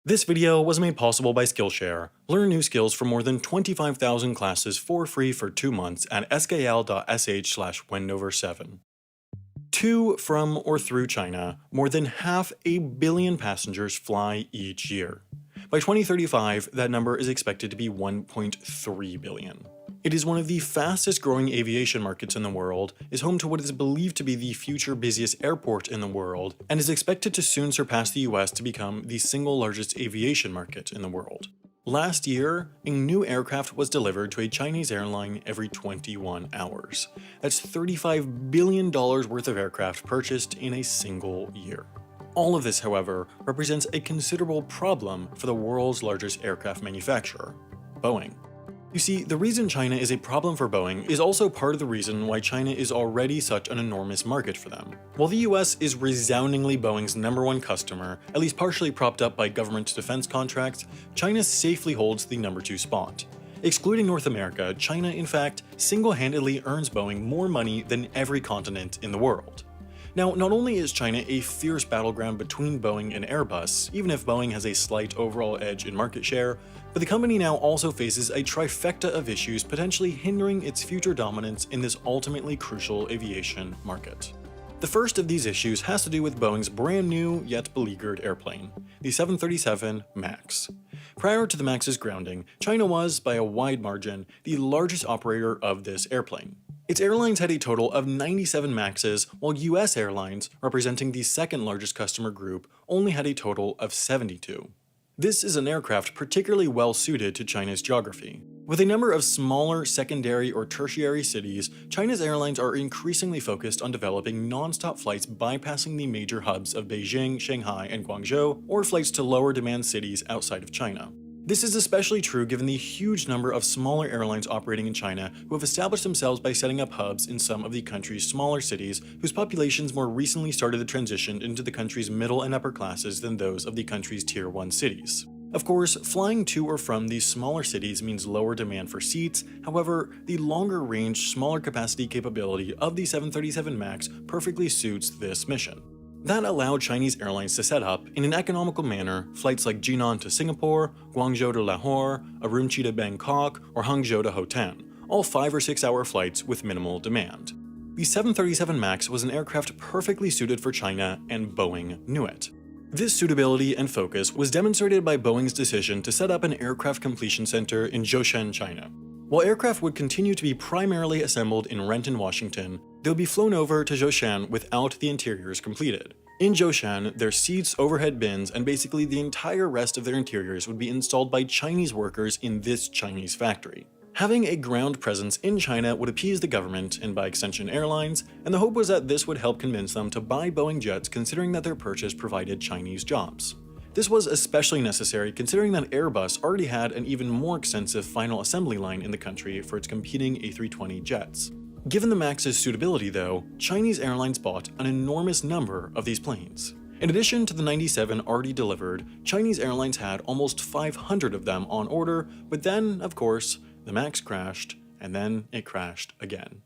This video was made possible by Skillshare. Learn new skills from more than 25,000 classes for free for 2 months at skl.sh/wendover7. To, from, or through China, more than 500 million passengers fly each year. By 2035, that number is expected to be 1.3 billion. It is one of the fastest growing aviation markets in the world, is home to what is believed to be the future busiest airport in the world, and is expected to soon surpass the US to become the single largest aviation market in the world. Last year, a new aircraft was delivered to a Chinese airline every 21 hours. That's $35 billion worth of aircraft purchased in a single year. All of this, however, represents a considerable problem for the world's largest aircraft manufacturer, Boeing. You see, the reason China is a problem for Boeing is also part of the reason why China is already such an enormous market for them. While the US is resoundingly Boeing's #1 customer, at least partially propped up by government defense contracts, China safely holds the #2 spot. Excluding North America, China, in fact, single-handedly earns Boeing more money than every continent in the world. Now, not only is China a fierce battleground between Boeing and Airbus, even if Boeing has a slight overall edge in market share, but the company now also faces a trifecta of issues potentially hindering its future dominance in this ultimately crucial aviation market. The first of these issues has to do with Boeing's brand new yet beleaguered airplane, the 737 MAX. Prior to the MAX's grounding, China was, by a wide margin, the largest operator of this airplane. Its airlines had a total of 97 MAXes, while US airlines, representing the second largest customer group, only had a total of 72. This is an aircraft particularly well suited to China's geography. With a number of smaller secondary or tertiary cities, China's airlines are increasingly focused on developing non-stop flights bypassing the major hubs of Beijing, Shanghai, and Guangzhou, or flights to lower demand cities outside of China. This is especially true given the huge number of smaller airlines operating in China who have established themselves by setting up hubs in some of the country's smaller cities, whose populations more recently started to transition into the country's middle and upper classes than those of the country's Tier 1 cities. Of course, flying to or from these smaller cities means lower demand for seats. However, the longer range, smaller capacity capability of the 737 MAX perfectly suits this mission. That allowed Chinese airlines to set up, in an economical manner, flights like Jinan to Singapore, Guangzhou to Lahore, Urumqi to Bangkok, or Hangzhou to Hotan, all 5 or 6 hour flights with minimal demand. The 737 MAX was an aircraft perfectly suited for China, and Boeing knew it. This suitability and focus was demonstrated by Boeing's decision to set up an aircraft completion center in Zhoushan, China. While aircraft would continue to be primarily assembled in Renton, Washington, they would be flown over to Zhoushan without the interiors completed. In Zhoushan, their seats, overhead bins, and basically the entire rest of their interiors would be installed by Chinese workers in this Chinese factory. Having a ground presence in China would appease the government, and by extension airlines, and the hope was that this would help convince them to buy Boeing jets considering that their purchase provided Chinese jobs. This was especially necessary considering that Airbus already had an even more extensive final assembly line in the country for its competing A320 jets. Given the MAX's suitability though, Chinese airlines bought an enormous number of these planes. In addition to the 97 already delivered, Chinese airlines had almost 500 of them on order, but then, of course, the MAX crashed, and then it crashed again.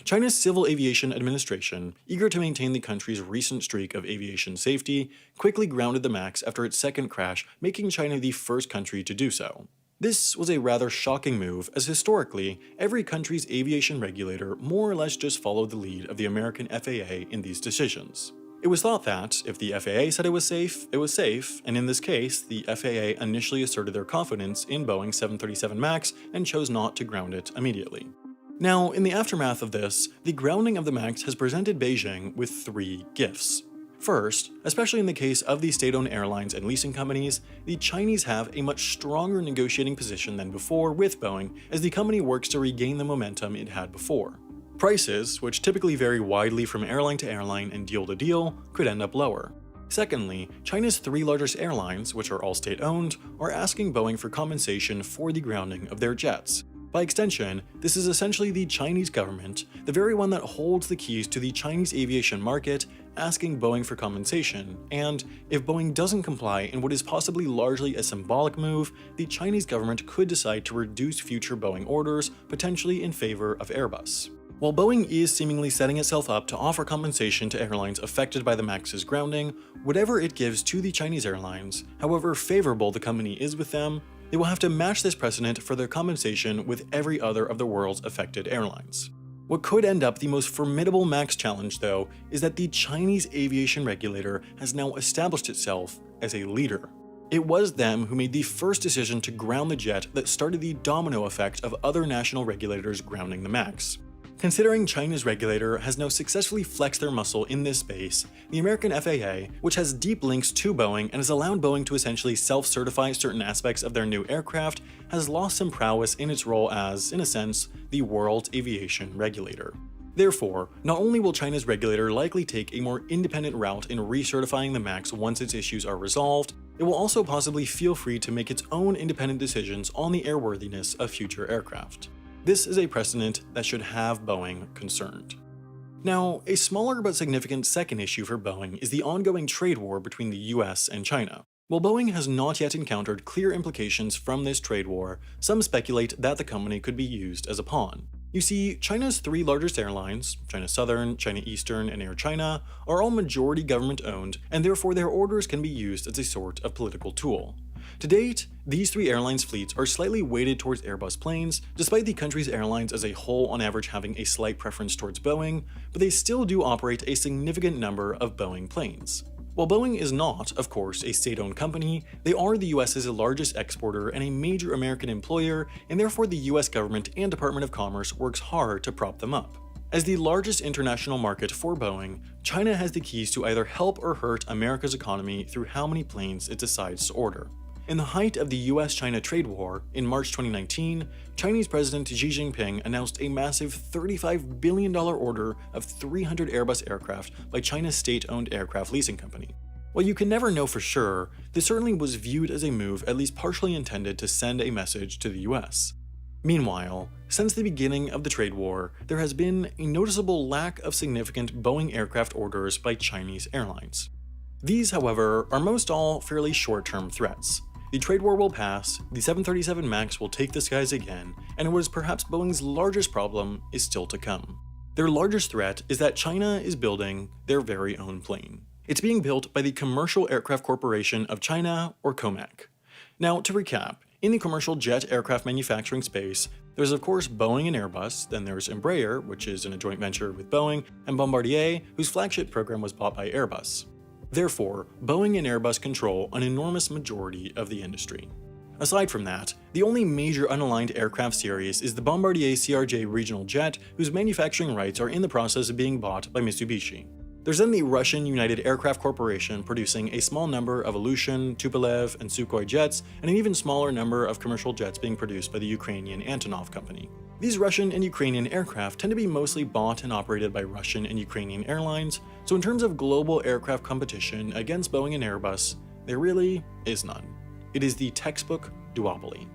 China's Civil Aviation Administration, eager to maintain the country's recent streak of aviation safety, quickly grounded the MAX after its second crash, making China the first country to do so. This was a rather shocking move, as historically, every country's aviation regulator more or less just followed the lead of the American FAA in these decisions. It was thought that, if the FAA said it was safe, and in this case, the FAA initially asserted their confidence in Boeing's 737 MAX and chose not to ground it immediately. Now, in the aftermath of this, the grounding of the MAX has presented Beijing with 3 gifts. First, especially in the case of the state-owned airlines and leasing companies, the Chinese have a much stronger negotiating position than before with Boeing as the company works to regain the momentum it had before. Prices, which typically vary widely from airline to airline and deal to deal, could end up lower. Secondly, China's 3 largest airlines, which are all state-owned, are asking Boeing for compensation for the grounding of their jets. By extension, this is essentially the Chinese government, the very one that holds the keys to the Chinese aviation market, asking Boeing for compensation, and if Boeing doesn't comply in what is possibly largely a symbolic move, the Chinese government could decide to reduce future Boeing orders, potentially in favor of Airbus. While Boeing is seemingly setting itself up to offer compensation to airlines affected by the MAX's grounding, whatever it gives to the Chinese airlines, however favorable the company is with them, they will have to match this precedent for their compensation with every other of the world's affected airlines. What could end up the most formidable MAX challenge, though, is that the Chinese aviation regulator has now established itself as a leader. It was them who made the first decision to ground the jet that started the domino effect of other national regulators grounding the MAX. Considering China's regulator has now successfully flexed their muscle in this space, the American FAA, which has deep links to Boeing and has allowed Boeing to essentially self-certify certain aspects of their new aircraft, has lost some prowess in its role as, in a sense, the world's aviation regulator. Therefore, not only will China's regulator likely take a more independent route in recertifying the MAX once its issues are resolved, it will also possibly feel free to make its own independent decisions on the airworthiness of future aircraft. This is a precedent that should have Boeing concerned. Now, a smaller but significant second issue for Boeing is the ongoing trade war between the US and China. While Boeing has not yet encountered clear implications from this trade war, some speculate that the company could be used as a pawn. You see, China's three largest airlines, China Southern, China Eastern, and Air China, are all majority government-owned, and therefore their orders can be used as a sort of political tool. To date, these three airlines' fleets are slightly weighted towards Airbus planes, despite the country's airlines as a whole on average having a slight preference towards Boeing, but they still do operate a significant number of Boeing planes. While Boeing is not, of course, a state-owned company, they are the US's largest exporter and a major American employer, and therefore the US government and Department of Commerce works hard to prop them up. As the largest international market for Boeing, China has the keys to either help or hurt America's economy through how many planes it decides to order. In the height of the US-China trade war, in March 2019, Chinese President Xi Jinping announced a massive $35 billion order of 300 Airbus aircraft by China's state-owned aircraft leasing company. While you can never know for sure, this certainly was viewed as a move at least partially intended to send a message to the US. Meanwhile, since the beginning of the trade war, there has been a noticeable lack of significant Boeing aircraft orders by Chinese airlines. These, however, are most all fairly short-term threats. The trade war will pass, the 737 MAX will take the skies again, and what is perhaps Boeing's largest problem is still to come. Their largest threat is that China is building their very own plane. It's being built by the Commercial Aircraft Corporation of China, or COMAC. Now, to recap, in the commercial jet aircraft manufacturing space, there's of course Boeing and Airbus, then there's Embraer, which is in a joint venture with Boeing, and Bombardier, whose flagship program was bought by Airbus. Therefore, Boeing and Airbus control an enormous majority of the industry. Aside from that, the only major unaligned aircraft series is the Bombardier CRJ regional jet, whose manufacturing rights are in the process of being bought by Mitsubishi. There's then the Russian United Aircraft Corporation producing a small number of Ilyushin, Tupolev, and Sukhoi jets, and an even smaller number of commercial jets being produced by the Ukrainian Antonov company. These Russian and Ukrainian aircraft tend to be mostly bought and operated by Russian and Ukrainian airlines, so in terms of global aircraft competition against Boeing and Airbus, there really is none. It is the textbook duopoly.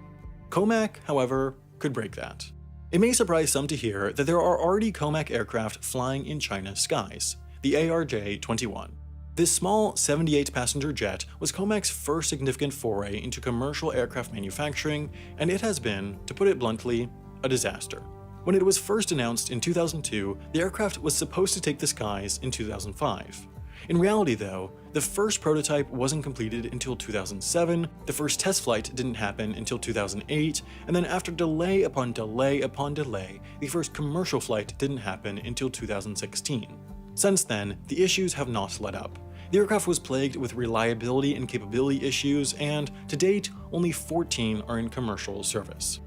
COMAC, however, could break that. It may surprise some to hear that there are already COMAC aircraft flying in China's skies, the ARJ-21. This small 78-passenger jet was COMAC's first significant foray into commercial aircraft manufacturing, and it has been, to put it bluntly, a disaster. When it was first announced in 2002, the aircraft was supposed to take the skies in 2005. In reality though, the first prototype wasn't completed until 2007, the first test flight didn't happen until 2008, and then after delay upon delay upon delay, the first commercial flight didn't happen until 2016. Since then, the issues have not let up. The aircraft was plagued with reliability and capability issues, and to date, only 14 are in commercial service.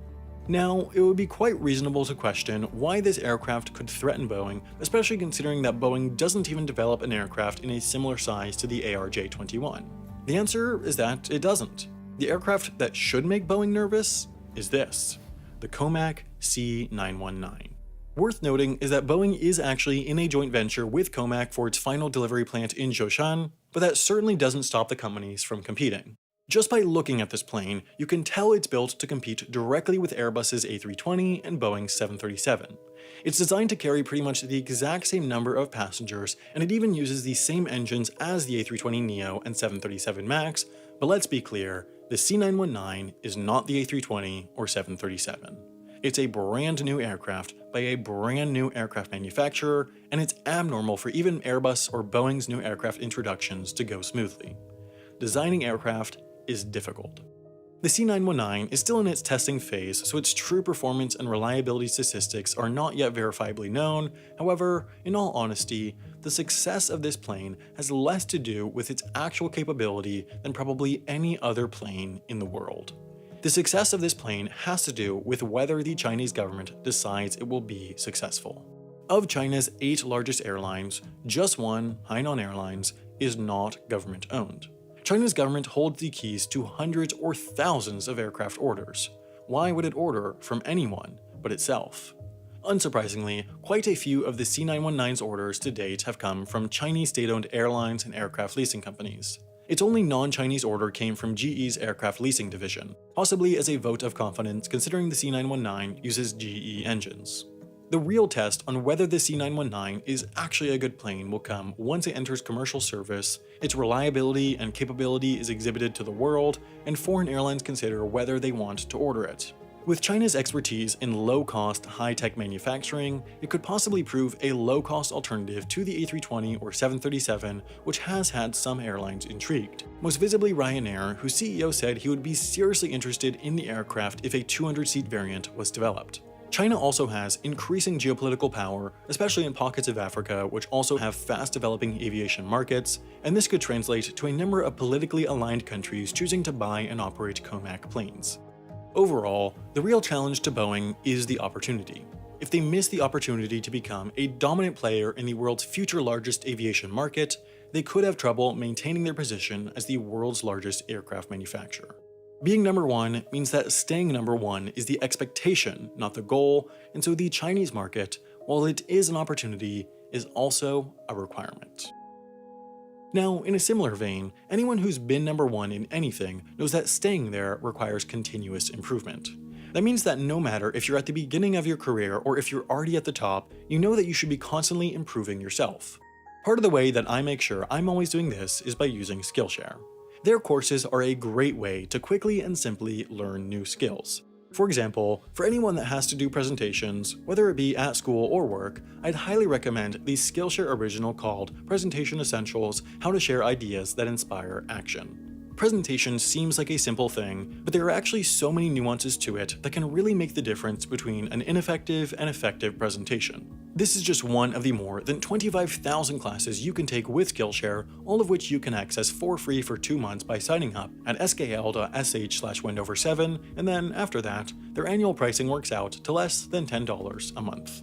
Now, it would be quite reasonable to question why this aircraft could threaten Boeing, especially considering that Boeing doesn't even develop an aircraft in a similar size to the ARJ-21. The answer is that it doesn't. The aircraft that should make Boeing nervous is this, the COMAC C919. Worth noting is that Boeing is actually in a joint venture with COMAC for its final delivery plant in Zhoushan, but that certainly doesn't stop the companies from competing. Just by looking at this plane, you can tell it's built to compete directly with Airbus's A320 and Boeing's 737. It's designed to carry pretty much the exact same number of passengers, and it even uses the same engines as the A320neo and 737 MAX, but let's be clear, the C919 is not the A320 or 737. It's a brand new aircraft by a brand new aircraft manufacturer, and it's abnormal for even Airbus or Boeing's new aircraft introductions to go smoothly. Designing aircraft is difficult. The C919 is still in its testing phase, so its true performance and reliability statistics are not yet verifiably known. However, in all honesty, the success of this plane has less to do with its actual capability than probably any other plane in the world. The success of this plane has to do with whether the Chinese government decides it will be successful. Of China's 8 largest airlines, just one, Hainan Airlines, is not government-owned. China's government holds the keys to hundreds or thousands of aircraft orders. Why would it order from anyone but itself? Unsurprisingly, quite a few of the C919's orders to date have come from Chinese state-owned airlines and aircraft leasing companies. Its only non-Chinese order came from GE's aircraft leasing division, possibly as a vote of confidence considering the C919 uses GE engines. The real test on whether the C919 is actually a good plane will come once it enters commercial service, its reliability and capability is exhibited to the world, and foreign airlines consider whether they want to order it. With China's expertise in low-cost, high-tech manufacturing, it could possibly prove a low-cost alternative to the A320 or 737, which has had some airlines intrigued. Most visibly Ryanair, whose CEO said he would be seriously interested in the aircraft if a 200-seat variant was developed. China also has increasing geopolitical power, especially in pockets of Africa which also have fast-developing aviation markets, and this could translate to a number of politically aligned countries choosing to buy and operate COMAC planes. Overall, the real challenge to Boeing is the opportunity. If they miss the opportunity to become a dominant player in the world's future largest aviation market, they could have trouble maintaining their position as the world's largest aircraft manufacturer. Being number one means that staying number one is the expectation, not the goal, and so the Chinese market, while it is an opportunity, is also a requirement. Now, in a similar vein, anyone who's been number one in anything knows that staying there requires continuous improvement. That means that no matter if you're at the beginning of your career or if you're already at the top, you know that you should be constantly improving yourself. Part of the way that I make sure I'm always doing this is by using Skillshare. Their courses are a great way to quickly and simply learn new skills. For example, for anyone that has to do presentations, whether it be at school or work, I'd highly recommend the Skillshare original called Presentation Essentials: How to Share Ideas That Inspire Action. Presentation seems like a simple thing, but there are actually so many nuances to it that can really make the difference between an ineffective and effective presentation. This is just one of the more than 25,000 classes you can take with Skillshare, all of which you can access for free for 2 months by signing up at skl.sh/Wendover7, and then after that, their annual pricing works out to less than $10 a month.